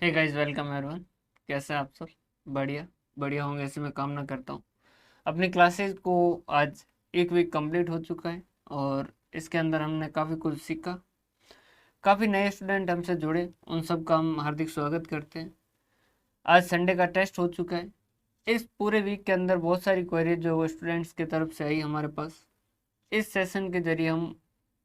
Hey guys, welcome everyone. कैसे हैं आप सब? बढ़िया बढ़िया होंगे ऐसे मैं कामना करता हूँ। अपनी क्लासेस को आज एक वीक कंप्लीट हो चुका है और इसके अंदर हमने काफ़ी कुछ सीखा। काफ़ी नए स्टूडेंट हमसे जुड़े, उन सब का हम हार्दिक स्वागत करते हैं। आज संडे का टेस्ट हो चुका है। इस पूरे वीक के अंदर बहुत सारी क्वेरीज जो वो स्टूडेंट्स की तरफ से आई हमारे पास। इस सेशन के जरिए हम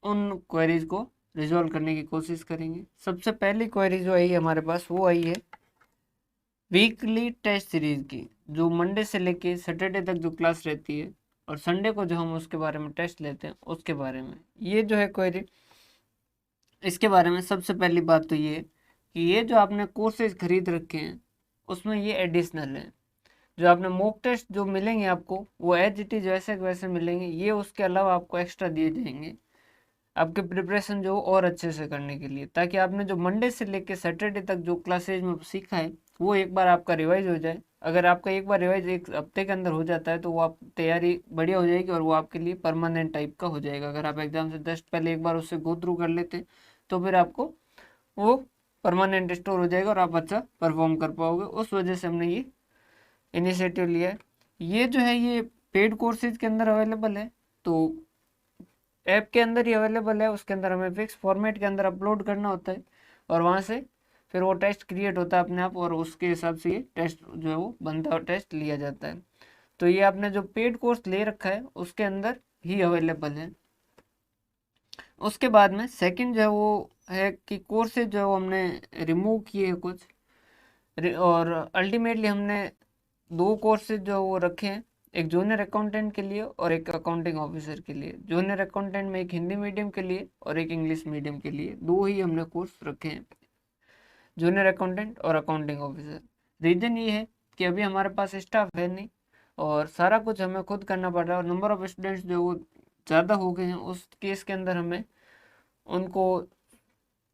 उन क्वेरीज को रिजॉल्व करने की कोशिश करेंगे। सबसे पहली क्वेरी जो आई हमारे पास वो आई है वीकली टेस्ट सीरीज की, जो मंडे से लेके सैटरडे तक जो क्लास रहती है और संडे को जो हम उसके बारे में टेस्ट लेते हैं उसके बारे में ये जो है क्वेरी। इसके बारे में सबसे पहली बात तो ये कि ये जो आपने कोर्सेज खरीद रखे हैं उसमें ये एडिशनल है। जो आपने मॉक टेस्ट जो मिलेंगे आपको वो एज इट इज वैसे के वैसे मिलेंगे, ये उसके अलावा आपको एक्स्ट्रा दिए जाएंगे आपके प्रिपरेशन जो और अच्छे से करने के लिए, ताकि आपने जो मंडे से लेकर सैटरडे तक जो क्लासेज में सीखा है वो एक बार आपका रिवाइज हो जाए। अगर आपका एक बार रिवाइज एक हफ्ते के अंदर हो जाता है तो वो आप तैयारी बढ़िया हो जाएगी और वो आपके लिए परमानेंट टाइप का हो जाएगा। अगर आप एग्जाम से जस्ट पहले एक बार उससे गो थ्रू कर लेते तो फिर आपको वो परमानेंट स्टोर हो जाएगा और आप अच्छा परफॉर्म कर पाओगे। उस वजह से हमने ये इनिशिएटिव लिया है। ये जो है ये पेड कोर्सेज के अंदर अवेलेबल है, तो ऐप के अंदर ही अवेलेबल है। उसके अंदर हमें फिक्स फॉर्मेट के अंदर अपलोड करना होता है और वहाँ से फिर वो टेस्ट क्रिएट होता है अपने आप और उसके हिसाब से ये टेस्ट जो है वो बनता है और टेस्ट लिया जाता है। तो ये आपने जो पेड कोर्स ले रखा है उसके अंदर ही अवेलेबल है। उसके बाद में सेकंड जो है वो है कि कोर्सेज जो है वो हमने रिमूव किए हैं कुछ, और अल्टीमेटली हमने दो कोर्सेज जो वो रखे हैं, एक जूनियर अकाउंटेंट के लिए और एक अकाउंटिंग ऑफिसर के लिए। जूनियर अकाउंटेंट में एक हिंदी मीडियम के लिए और एक इंग्लिश मीडियम के लिए, दो ही हमने कोर्स रखे हैं, जूनियर अकाउंटेंट और अकाउंटिंग ऑफिसर। रीज़न ये है कि अभी हमारे पास स्टाफ है नहीं और सारा कुछ हमें खुद करना पड़ रहा है और नंबर ऑफ स्टूडेंट्स जो वो ज़्यादा हो गए हैं। उस केस के अंदर हमें उनको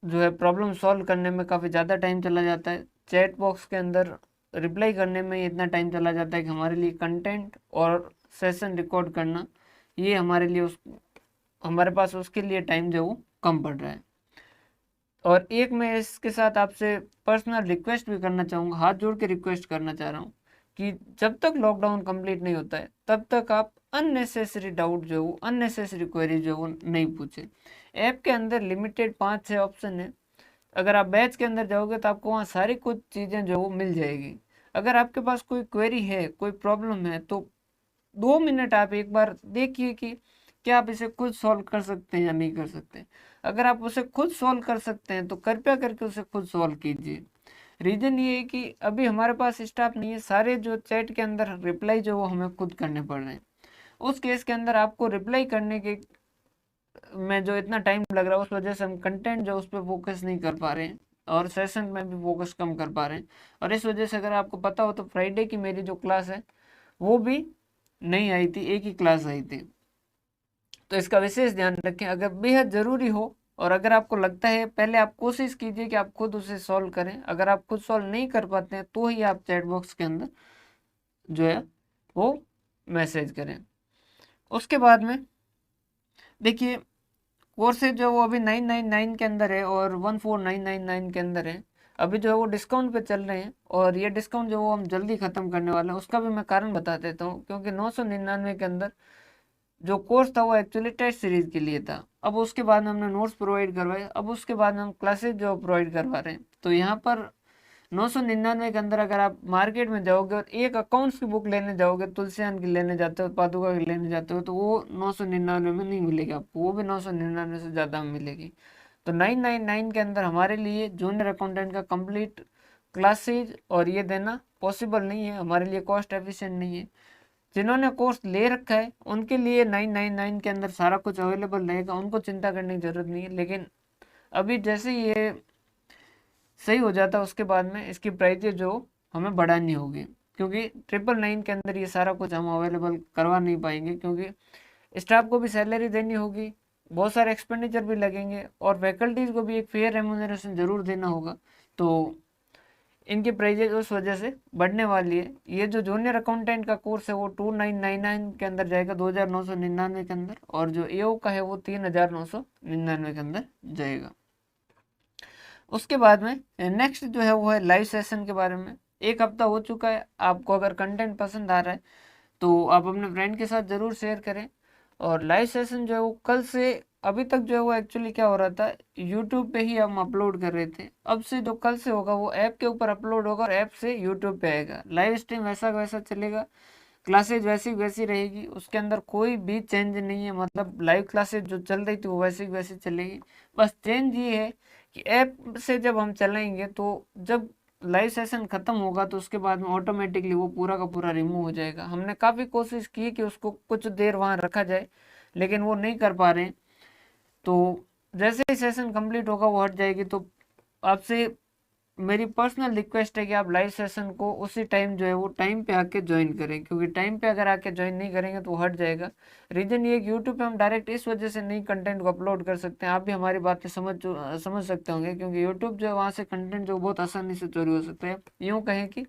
जो है प्रॉब्लम सॉल्व करने में काफ़ी ज़्यादा टाइम चला जाता है। चैट बॉक्स के अंदर रिप्लाई करने में इतना टाइम चला जाता है कि हमारे लिए कंटेंट और सेशन रिकॉर्ड करना ये हमारे लिए उस हमारे पास उसके लिए टाइम जो वो कम पड़ रहा है। और एक मैं इसके साथ आपसे पर्सनल रिक्वेस्ट भी करना चाहूँगा, हाथ जोड़ के रिक्वेस्ट करना चाह रहा हूँ कि जब तक लॉकडाउन कंप्लीट नहीं होता है तब तक आप अननेसेसरी डाउट जो वो अननेसेसरी क्वेरी जो वो नहीं पूछे। ऐप के अंदर लिमिटेड 5-6 ऑप्शन है। अगर आप बैच के अंदर जाओगे तो आपको वहाँ सारी कुछ चीज़ें जो वो मिल जाएगी। अगर आपके पास कोई क्वेरी है, कोई प्रॉब्लम है, तो 2 मिनट आप एक बार देखिए कि क्या आप इसे खुद सॉल्व कर सकते हैं या नहीं कर सकते। अगर आप उसे खुद सॉल्व कर सकते हैं तो कृपया करके उसे खुद सॉल्व कीजिए। रीज़न ये है कि अभी हमारे पास स्टाफ नहीं है, सारे जो चैट के अंदर रिप्लाई जो वो हमें खुद करने पड़ रहे हैं। उस केस के अंदर आपको रिप्लाई करने के में जो इतना टाइम लग रहा है उस वजह से हम कंटेंट जो उस पर फोकस नहीं कर पा रहे हैं और सेशन में भी फोकस कम कर पा रहे हैं। और इस वजह से अगर आपको पता हो तो फ्राइडे की मेरी जो क्लास है वो भी नहीं आई थी, एक ही क्लास आई थी। तो इसका विशेष ध्यान रखें। अगर बेहद ज़रूरी हो और अगर आपको लगता है, पहले आप कोशिश कीजिए कि आप खुद उसे सॉल्व करें। अगर आप खुद सॉल्व नहीं कर पाते हैं तो ही आप चैट बॉक्स के अंदर जो है वो मैसेज करें। उसके बाद में देखिए कोर्सेज जो वो अभी 999 के अंदर है और 14999 के अंदर है। अभी जो है वो डिस्काउंट पे चल रहे हैं और ये डिस्काउंट जो वो हम जल्दी ख़त्म करने वाले हैं। उसका भी मैं कारण बता देता हूँ, क्योंकि 999 के अंदर जो कोर्स था वो एक्चुअली टेस्ट सीरीज के लिए था। अब उसके बाद हमने नोट्स प्रोवाइड करवाए, अब उसके बाद हम क्लासेज जो प्रोवाइड करवा रहे हैं। तो यहाँ पर 999 के अंदर अगर आप मार्केट में जाओगे और एक अकाउंट्स की बुक लेने जाओगे, तुलसियान की लेने जाते हो, पादुका की लेने जाते हो, तो वो 999 में नहीं मिलेगी आपको, वो भी 999 से ज़्यादा में मिलेगी। तो 999 के अंदर हमारे लिए जूनियर अकाउंटेंट का कंप्लीट क्लासेज और ये देना पॉसिबल नहीं है, हमारे लिए कॉस्ट एफिशिएंट नहीं है। जिन्होंने कोर्स ले रखा है उनके लिए 999 के अंदर सारा कुछ अवेलेबल रहेगा, उनको चिंता करने की ज़रूरत नहीं है। लेकिन अभी जैसे ये सही हो जाता है उसके बाद में इसकी प्राइजेज जो हमें बढ़ानी होगी, क्योंकि 999 के अंदर ये सारा कुछ हम अवेलेबल करवा नहीं पाएंगे, क्योंकि स्टाफ को भी सैलरी देनी होगी, बहुत सारे एक्सपेंडिचर भी लगेंगे और फैकल्टीज़ को भी एक फेयर रेम्यूनरेशन ज़रूर देना होगा। तो इनकी प्राइजेज उस वजह से बढ़ने वाली है। ये जो जूनियर अकाउंटेंट का कोर्स है वो 2999 के अंदर जाएगा, 2999 के अंदर, और जो एओ का है वो 3999 के अंदर जाएगा। उसके बाद में नेक्स्ट जो है वो है लाइव सेशन के बारे में। 1 हफ्ता हो चुका है, आपको अगर कंटेंट पसंद आ रहा है तो आप अपने फ्रेंड के साथ ज़रूर शेयर करें। और लाइव सेशन जो है वो कल से, अभी तक जो है वो एक्चुअली क्या हो रहा था, यूट्यूब पे ही हम अपलोड कर रहे थे। अब से जो कल से होगा वो ऐप के ऊपर अपलोड होगा और ऐप से यूट्यूब पे आएगा। लाइव स्ट्रीम वैसा का वैसा चलेगा, क्लासेज वैसी वैसी रहेगी, उसके अंदर कोई भी चेंज नहीं है। मतलब लाइव क्लासेज जो चल रही थी वो वैसी वैसी चलेगी। बस चेंज ये है कि ऐप से जब हम चलाएंगे तो जब लाइव सेशन खत्म होगा तो उसके बाद में ऑटोमेटिकली वो पूरा का पूरा रिमूव हो जाएगा। हमने काफ़ी कोशिश की कि उसको कुछ देर वहाँ रखा जाए, लेकिन वो नहीं कर पा रहे हैं। तो जैसे ही सेशन कंप्लीट होगा वो हट जाएगी। तो आपसे मेरी पर्सनल रिक्वेस्ट है कि आप लाइव सेशन को उसी टाइम जो है वो टाइम पे आके ज्वाइन करें, क्योंकि टाइम पे अगर आके ज्वाइन नहीं करेंगे तो हट जाएगा। रीजन ये कि यूट्यूब पे हम डायरेक्ट इस वजह से नहीं कंटेंट को अपलोड कर सकते हैं। आप भी हमारी बातें समझ सकते होंगे, क्योंकि यूट्यूब जो है वहाँ से कंटेंट जो बहुत आसानी से चोरी हो सकता है। यूँ कहें कि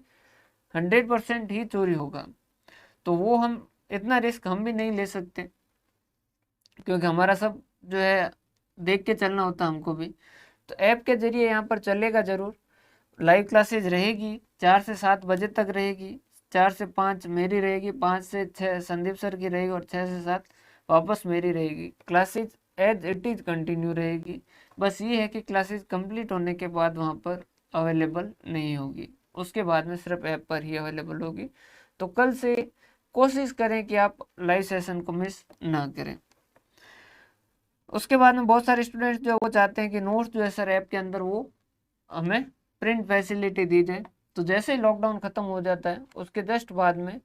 100% ही चोरी होगा। तो वो हम इतना रिस्क हम भी नहीं ले सकते, क्योंकि हमारा सब जो है देख के चलना होता है हमको भी। तो ऐप के जरिए यहाँ पर चलेगा ज़रूर। लाइव क्लासेज रहेगी 4 से 7 बजे तक रहेगी। 4 से 5 मेरी रहेगी, 5 से 6 संदीप सर की रहेगी और 6 से 7 वापस मेरी रहेगी। Classes as it is continue रहेगी। बस ये है कि क्लासेज कंप्लीट होने के बाद वहाँ पर अवेलेबल नहीं होगी, उसके बाद में सिर्फ ऐप पर ही अवेलेबल होगी। तो कल से कोशिश करें कि आप लाइव सेशन को मिस ना करें। उसके बाद में बहुत सारे स्टूडेंट्स जो वो चाहते हैं कि नोट्स जो है सर ऐप के अंदर वो हमें प्रिंट फैसिलिटी दी जाए। तो जैसे ही लॉकडाउन ख़त्म हो जाता है उसके जस्ट बाद में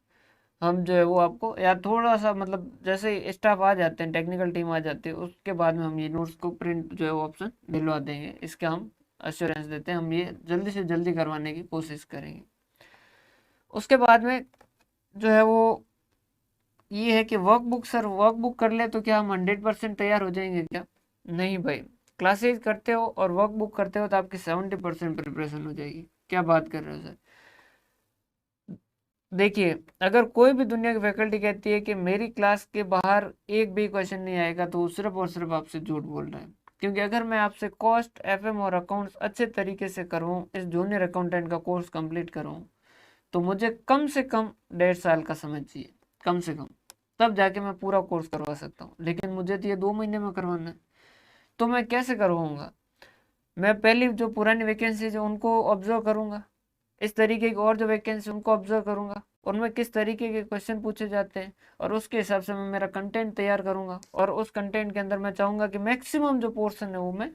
हम जो है वो आपको, या थोड़ा सा मतलब जैसे ही स्टाफ आ जाते हैं, टेक्निकल टीम आ जाती है, उसके बाद में हम ये नोट्स को प्रिंट जो है वो ऑप्शन दिलवा देंगे। इसका हम अश्योरेंस देते हैं, हम ये जल्दी से जल्दी करवाने की कोशिश करेंगे। उसके बाद में जो है वो ये है कि वर्कबुक, सर वर्कबुक कर ले तो क्या हम 100% तैयार हो जाएंगे क्या? नहीं भाई, क्लासेज करते हो और वर्कबुक करते हो तो आपकी 70% प्रिपरेशन हो जाएगी। क्या बात कर रहे हो सर? देखिए, अगर कोई भी दुनिया की फैकल्टी कहती है कि मेरी क्लास के बाहर एक भी क्वेश्चन नहीं आएगा तो वो सिर्फ और सिर्फ आपसे झूठ बोल रहा है। क्योंकि अगर मैं आपसे कॉस्ट, एफएम और अकाउंट्स अच्छे तरीके से करूँ, इस जूनियर अकाउंटेंट का कोर्स कंप्लीट करूँ, तो मुझे कम से कम 1.5 साल का समय चाहिए, कम से कम। तब जाके मैं पूरा कोर्स करवा सकता हूँ, लेकिन मुझे तो ये 2 महीने में करवाना है। तो मैं कैसे करवाऊँगा? मैं पहली जो पुरानी वैकेंसीज है उनको ऑब्जर्व करूँगा, इस तरीके की और जो वैकेंसी उनको ऑब्जर्व करूँगा, उनमें किस तरीके के क्वेश्चन पूछे जाते हैं, और उसके हिसाब से मैं मेरा कंटेंट तैयार करूँगा। और उस कंटेंट के अंदर मैं चाहूँगा कि मैक्सिमम जो पोर्शन है वो मैं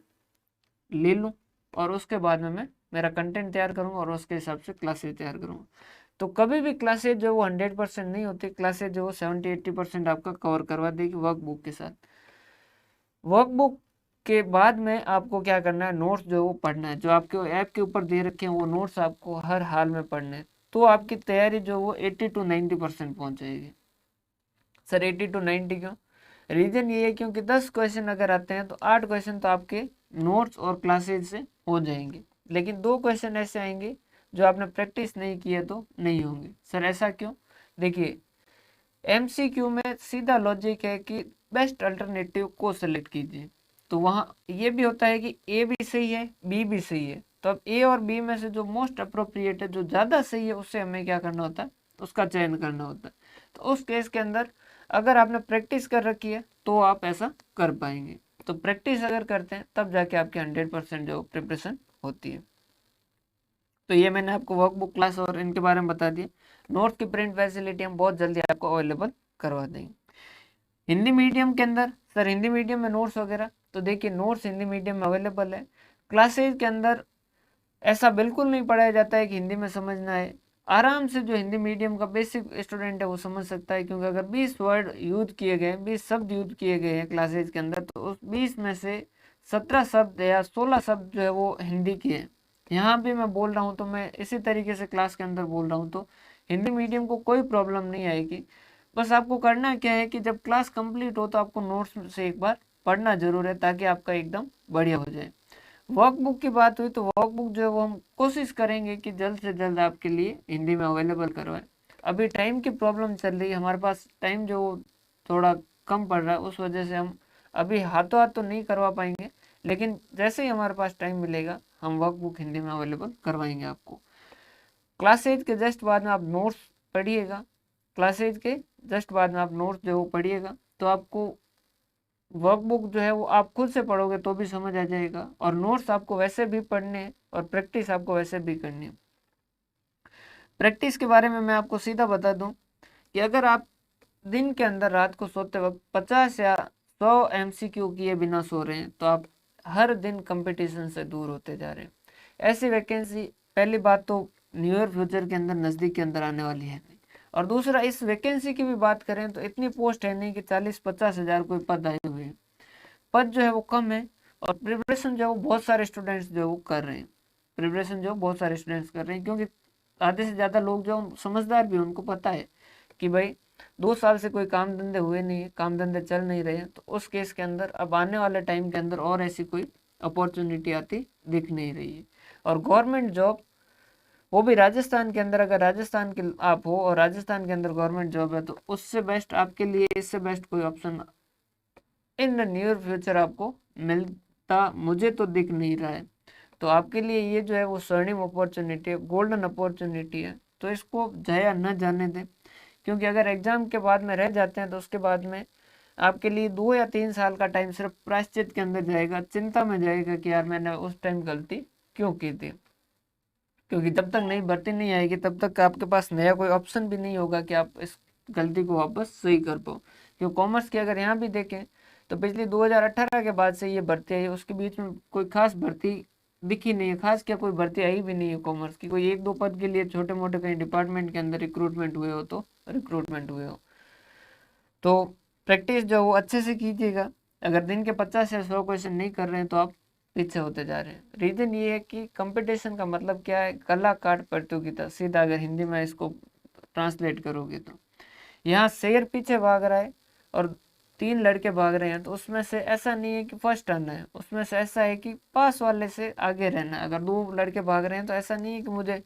ले लूँ, और उसके बाद में मैं मेरा कंटेंट तैयार करूँगा और उसके हिसाब से क्लासेज तैयार करूँगा। तो कभी भी क्लासेज जो वो 100% नहीं होती, क्लासेज जो वो 70-80% आपका कवर करवा देगी वर्कबुक के साथ। वर्कबुक के बाद में आपको क्या करना है, नोट्स जो वो पढ़ना है, जो आपके ऐप के ऊपर दे रखे हैं वो नोट्स आपको हर हाल में पढ़ने हैं। तो आपकी तैयारी जो वो 80 to 90% पहुंच जाएगी। सर 80 to 90 क्यों? रीजन ये है क्योंकि 10 क्वेश्चन अगर आते हैं तो 8 क्वेश्चन तो आपके नोट्स और क्लासेज से हो जाएंगे, लेकिन 2 क्वेश्चन ऐसे आएंगे जो आपने प्रैक्टिस नहीं किए तो नहीं होंगे। सर ऐसा क्यों? देखिए, एमसीक्यू में सीधा लॉजिक है कि बेस्ट अल्टरनेटिव को सेलेक्ट कीजिए। तो वहाँ ये भी होता है कि ए भी सही है, बी भी सही है, तो अब ए और बी में से जो मोस्ट अप्रोप्रिएट है, जो ज़्यादा सही है, उससे हमें क्या करना होता है, उसका चयन करना होता है। तो उस केस के अंदर अगर आपने प्रैक्टिस कर रखी है तो आप ऐसा कर पाएंगे। तो प्रैक्टिस अगर करते हैं तब जाके आपकी 100% जो प्रिपरेशन होती है। तो ये मैंने आपको वर्कबुक, क्लास और इनके बारे में बता दिया। नोट्स की प्रिंट फैसिलिटी हम बहुत जल्दी आपको अवेलेबल करवा देंगे। हिंदी मीडियम के अंदर, सर हिंदी मीडियम में नोट्स वगैरह, तो देखिए नोट्स हिंदी मीडियम में अवेलेबल है। क्लासेज के अंदर ऐसा बिल्कुल नहीं पढ़ाया जाता है कि हिंदी में समझना है। आराम से जो हिंदी मीडियम का बेसिक स्टूडेंट है वो समझ सकता है, क्योंकि अगर 20 वर्ड यूज किए गए, 20 शब्द यूज किए गए हैं क्लासेज के अंदर, तो उस 20 में से 17 शब्द या 16 शब्द जो है वो हिंदी के हैं। यहाँ भी मैं बोल रहा हूँ तो मैं इसी तरीके से क्लास के अंदर बोल रहा हूँ, तो हिंदी मीडियम को कोई प्रॉब्लम नहीं आएगी। बस आपको करना क्या है कि जब क्लास कंप्लीट हो तो आपको नोट्स से एक बार पढ़ना जरूर है, ताकि आपका एकदम बढ़िया हो जाए। वर्कबुक की बात हुई तो वर्कबुक जो है वो हम कोशिश करेंगे कि जल्द से जल्द आपके लिए हिंदी में अवेलेबल करवाएं। अभी टाइम की प्रॉब्लम चल रही है, हमारे पास टाइम जो थोड़ा कम पड़ रहा है, उस वजह से हम अभी हाथों हाथ तो नहीं करवा पाएंगे, लेकिन जैसे ही हमारे पास टाइम मिलेगा हम वर्कबुक हिंदी में अवेलेबल करवाएंगे आपको। क्लास 8 के जस्ट बाद में आप नोट्स पढ़िएगा, क्लास 8 के जस्ट बाद में आप नोट्स जो पढ़िएगा, तो आपको वर्कबुक जो है वो आप खुद से पढ़ोगे तो भी समझ आ जाएगा, और नोट्स आपको वैसे भी पढ़ने हैं और प्रैक्टिस आपको वैसे भी करनी है। प्रैक्टिस के बारे में मैं आपको सीधा बता दूं कि अगर आप दिन के अंदर रात को सोते वक्त 50 या 100 MCQ किए बिना सो रहे हैं तो आप हर दिन कंपटीशन से दूर होते जा रहे हैं। ऐसी वैकेंसी पहली बात तो न्यू ईयर फ्यूचर के अंदर नज़दीक के अंदर आने वाली है नहीं, और दूसरा इस वैकेंसी की भी बात करें तो इतनी पोस्ट है नहीं कि 40-50 हज़ार कोई पद आए हुए हैं। पद जो है वो कम है, और प्रिपरेशन जो है वो बहुत सारे स्टूडेंट्स जो वो कर रहे हैं, प्रिपरेशन जो बहुत सारे स्टूडेंट्स कर रहे हैं, क्योंकि आधे से ज़्यादा लोग जो समझदार भी हैं उनको पता है कि भाई 2 साल से कोई काम धंधे हुए नहीं है, काम धंधे चल नहीं रहे हैं, तो उस केस के अंदर अब आने वाले टाइम के अंदर और ऐसी कोई अपॉर्चुनिटी आती दिख नहीं रही है। और गवर्नमेंट जॉब वो भी राजस्थान के अंदर, अगर राजस्थान के आप हो और राजस्थान के अंदर गवर्नमेंट जॉब है तो उससे बेस्ट आपके लिए, इससे बेस्ट कोई option in the near future आपको मिलता मुझे तो दिख नहीं रहा है। तो आपके लिए ये जो है वो स्वर्णिम अपॉर्चुनिटी है, गोल्डन अपॉर्चुनिटी है, तो इसको जाया न जाने दें, क्योंकि अगर एग्जाम के बाद में रह जाते हैं तो उसके बाद में आपके लिए 2 या 3 साल का टाइम सिर्फ प्रायश्चित के अंदर जाएगा, चिंता में जाएगा कि यार मैंने उस टाइम गलती क्यों की थी। क्योंकि जब तक नई भर्ती नहीं आएगी तब तक आपके पास नया कोई ऑप्शन भी नहीं होगा कि आप इस गलती को वापस सही कर पाओ। क्योंकि कॉमर्स की अगर यहाँ भी देखें तो पिछली 2018 के बाद से ये भर्ती आई, उसके बीच में कोई खास भर्ती दिखी नहीं है, खास क्या कोई भर्ती आई भी नहीं है कॉमर्स की। कोई 1-2 पद के लिए छोटे मोटे कहीं डिपार्टमेंट के अंदर रिक्रूटमेंट हुए हो तो रिक्रूटमेंट हुए हो। तो प्रैक्टिस जो वो अच्छे से कीजिएगा। अगर दिन के 50 या 100 क्वेश्चन नहीं कर रहे हैं तो आप पीछे होते जा रहे हैं। रीजन ये है कि कंपटीशन का मतलब क्या है, कलाकार प्रतियोगिता, सीधा अगर हिंदी में इसको ट्रांसलेट करोगे तो यहाँ शेर पीछे भाग रहा है और 3 लड़के भाग रहे हैं, तो उसमें से ऐसा नहीं है कि फर्स्ट आना है, उसमें से ऐसा है कि पास वाले से आगे रहना है। अगर 2 लड़के भाग रहे हैं तो ऐसा नहीं है कि मुझे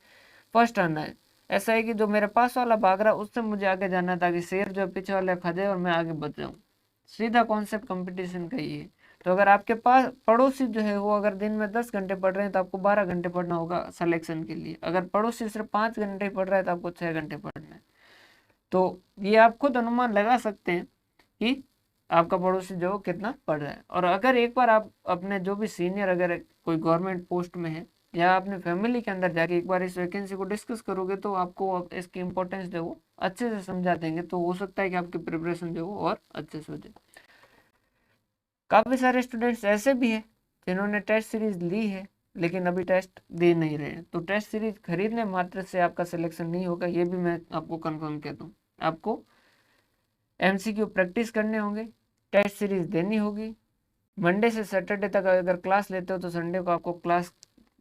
फर्स्ट आना है, ऐसा है कि जो मेरे पास वाला भाग रहा है उससे मुझे आगे जाना है, ताकि शेर जो पीछे वाले खा जाए और मैं आगे बच जाऊँ। सीधा कॉन्सेप्ट कंपटीशन का ही है। तो अगर आपके पास पड़ोसी जो है वो अगर दिन में 10 घंटे पढ़ रहे हैं तो आपको 12 घंटे पढ़ना होगा सिलेक्शन के लिए। अगर पड़ोसी सिर्फ 5 घंटे पढ़ रहा है तो आपको 6 घंटे पढ़ना है। तो ये आप खुद अनुमान लगा सकते हैं कि आपका पड़ोसी जो कितना पढ़ रहा है। और अगर एक बार आप अपने जो भी सीनियर अगर कोई गवर्नमेंट पोस्ट में है या अपने फैमिली के अंदर जाके एक बार इस वैकेंसी को डिस्कस करोगे तो आपको इसकी इंपॉर्टेंस जो वो अच्छे से समझा देंगे। तो हो सकता है कि आपकी प्रिपरेशन जो वो और अच्छे से हो जाए। काफ़ी सारे स्टूडेंट्स ऐसे भी हैं जिन्होंने टेस्ट सीरीज ली है लेकिन अभी टेस्ट दे नहीं रहे हैं। तो टेस्ट सीरीज खरीदने मात्र से आपका सिलेक्शन नहीं होगा, ये भी मैं आपको कंफर्म कहता हूँ। आपको MCQ प्रैक्टिस करने होंगे, टेस्ट सीरीज देनी होगी। मंडे से सैटरडे तक अगर क्लास लेते हो तो संडे को आपको क्लास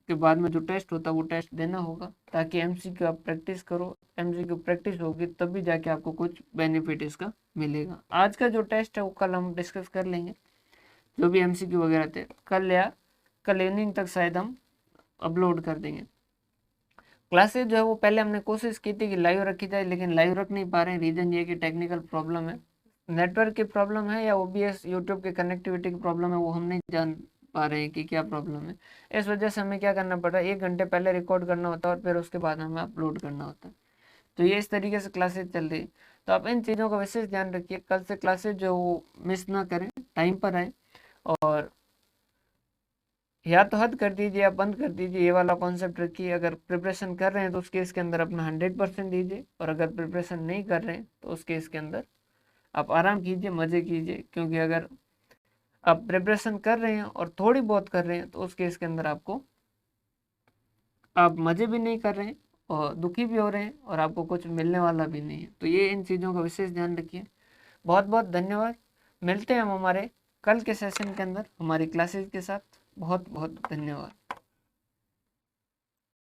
के बाद में जो टेस्ट होता है वो टेस्ट देना होगा, ताकि MCQ आप प्रैक्टिस करो। MCQ प्रैक्टिस होगी तभी जाके आपको कुछ बेनिफिट इसका मिलेगा। आज का जो टेस्ट है वो कल हम डिस्कस कर लेंगे, जो भी MCQ वगैरह थे कल इवनिंग तक शायद हम अपलोड कर देंगे। क्लासेज जो है वो पहले हमने कोशिश की थी कि लाइव रखी जाए, लेकिन लाइव रख नहीं पा रहे हैं। रीज़न ये कि टेक्निकल प्रॉब्लम है, नेटवर्क की प्रॉब्लम है या OBS यूट्यूब की कनेक्टिविटी की प्रॉब्लम है, वो हम नहीं जान पा रहे हैं कि क्या प्रॉब्लम है। इस वजह से हमें क्या करना पड़ रहा है, 1 घंटे पहले रिकॉर्ड करना होता है और फिर उसके बाद हमें अपलोड करना होता है। तो ये इस तरीके से क्लासेज चल रही है। तो आप इन चीज़ों का विशेष ध्यान रखिए, कल से क्लासेज जो वो मिस ना करें, टाइम पर आए। और या तो हद कर दीजिए या बंद कर दीजिए, ये वाला कॉन्सेप्ट रखिए। अगर प्रिपरेशन कर रहे हैं तो उस केस के अंदर अपना 100% दीजिए, और अगर प्रिपरेशन नहीं कर रहे हैं तो उस केस के अंदर आप आराम कीजिए, मज़े कीजिए। क्योंकि अगर आप प्रिपरेशन कर रहे हैं और थोड़ी बहुत कर रहे हैं तो उस केस के अंदर आपको आप मज़े भी नहीं कर रहे हैं और दुखी भी हो रहे हैं और आपको कुछ मिलने वाला भी नहीं है। तो ये इन चीज़ों का विशेष ध्यान रखिए। बहुत बहुत धन्यवाद। मिलते हैं हम हमारे कल के सेशन के अंदर हमारी क्लासेज के साथ। बहुत बहुत धन्यवाद।